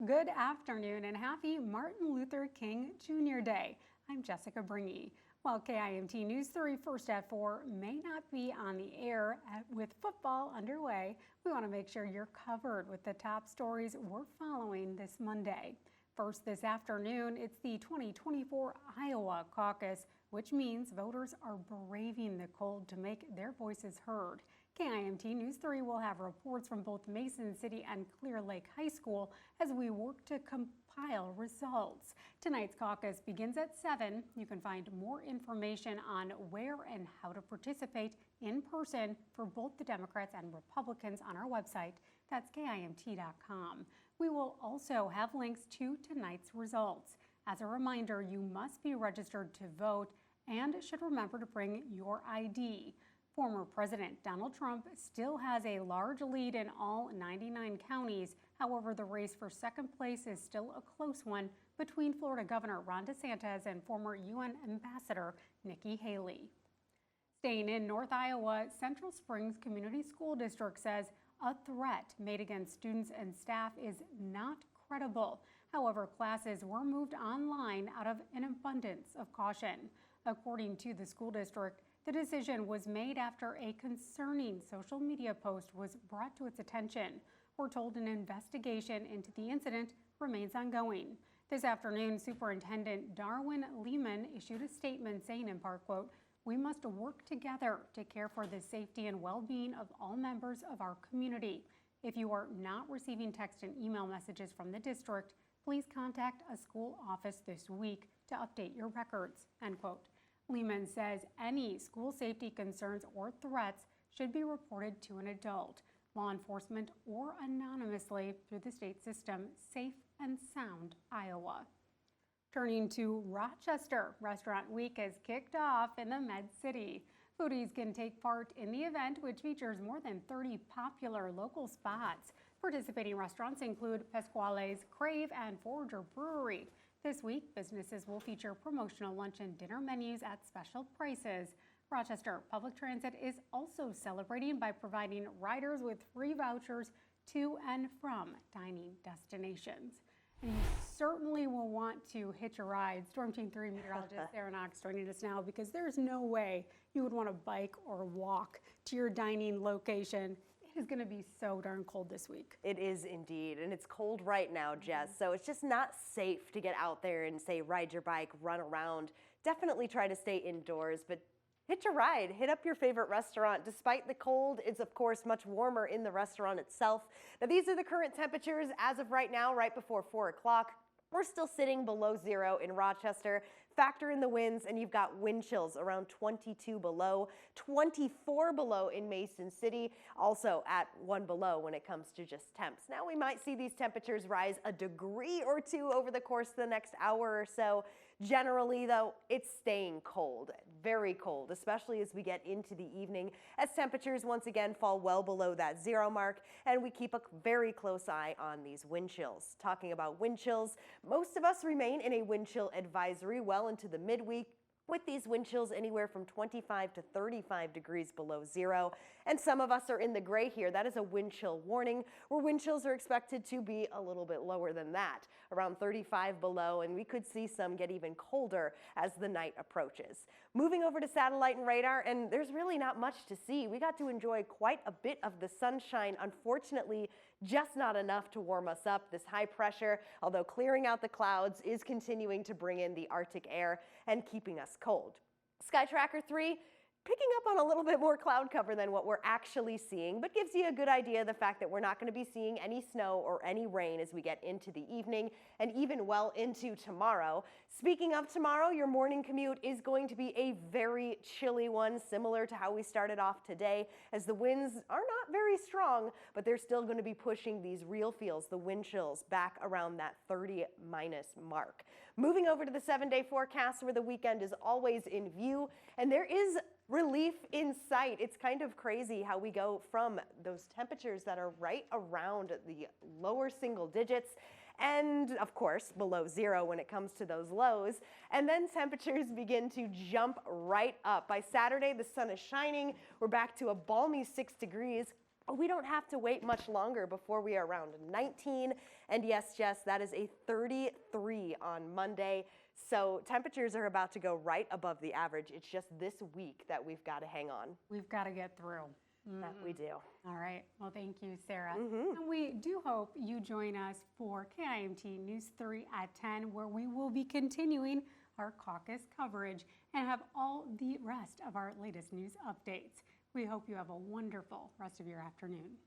Good afternoon and happy Martin Luther King Jr. Day. I'm Jessica Bringe. While KIMT News 3 First at 4 may not be on the air with football underway, we want to make sure you're covered with the top stories we're following this Monday. First this afternoon, it's the 2024 Iowa caucus, which means voters are braving the cold to make their voices heard. KIMT News 3 will have reports from both Mason City and Clear Lake High School as we work to compile results. Tonight's caucus begins at 7. You can find more information on where and how to participate in person for both the Democrats and Republicans on our website. That's KIMT.com. We will also have links to tonight's results. As a reminder, you must be registered to vote and should remember to bring your ID. Former President Donald Trump still has a large lead in all 99 counties. However, the race for second place is still a close one between Florida Governor Ron DeSantis and former UN Ambassador Nikki Haley. Staying in North Iowa, Central Springs Community School District says a threat made against students and staff is not credible. However, classes were moved online out of an abundance of caution. According to the school district, the decision was made after a concerning social media post was brought to its attention. We're told an investigation into the incident remains ongoing. This afternoon, Superintendent Darwin Lehman issued a statement saying, in part, quote, "We must work together to care for the safety and well-being of all members of our community. If you are not receiving text and email messages from the district, please contact a school office this week to update your records," end quote. Lehman says any school safety concerns or threats should be reported to an adult, law enforcement, or anonymously through the state system, Safe and Sound Iowa. Turning to Rochester, Restaurant Week has kicked off in the Med City. Foodies can take part in the event, which features more than 30 popular local spots. Participating restaurants include Pasquale's, Crave, and Forager Brewery. This week, businesses will feature promotional lunch and dinner menus at special prices. Rochester Public Transit is also celebrating by providing riders with free vouchers to and from dining destinations. And you certainly will want to hitch a ride. Storm Team 3 Meteorologist Sara Knox joining us now, because there's no way you would want to bike or walk to your dining location. It is going to be so darn cold this week. It is indeed, and it's cold right now, Jess, so it's just not safe to get out there and say ride your bike, run around. Definitely try to stay indoors, but hitch a ride, hit up your favorite restaurant. Despite the cold, it's of course much warmer in the restaurant itself. Now these are the current temperatures as of right now, right before 4 o'clock. We're still sitting below zero in Rochester. Factor in the winds and you've got wind chills around 22 below, 24 below in Mason City, also at 1 below when it comes to just temps. Now we might see these temperatures rise a degree or two over the course of the next hour or so. Generally though, it's staying cold, very cold, especially as we get into the evening, as temperatures once again fall well below that zero mark, and we keep a very close eye on these wind chills. Talking about wind chills, most of us remain in a wind chill advisory well into the midweek, with these wind chills anywhere from 25 to 35 degrees below zero. And some of us are in the gray here. That is a wind chill warning, where wind chills are expected to be a little bit lower than that, around 35 below, and we could see some get even colder as the night approaches. Moving over to satellite and radar, and there's really not much to see. We got to enjoy quite a bit of the sunshine. Unfortunately, just not enough to warm us up. This high pressure, although clearing out the clouds, is continuing to bring in the Arctic air and keeping us cold. Sky Tracker 3 picking up on a little bit more cloud cover than what we're actually seeing, but gives you a good idea of the fact that we're not going to be seeing any snow or any rain as we get into the evening and even well into tomorrow. Speaking of tomorrow, your morning commute is going to be a very chilly one, similar to how we started off today, as the winds are not very strong, but they're still going to be pushing these real feels, the wind chills, back around that 30 minus mark. Moving over to the 7-day forecast, where the weekend is always in view, and there is relief in sight. It's kind of crazy how we go from those temperatures that are right around the lower single digits and of course below zero when it comes to those lows, and then temperatures begin to jump right up. By Saturday, the sun is shining. We're back to a balmy 6 degrees. we don't have to wait much longer before we are around 19. And yes, Jess, that is a 33 on Monday. So temperatures are about to go right above the average. It's just this week that we've got to hang on. We've got to get through. That we do. All right. Well, thank you, Sarah. And we do hope you join us for KIMT News 3 at 10, where we will be continuing our caucus coverage and have all the rest of our latest news updates. We hope you have a wonderful rest of your afternoon.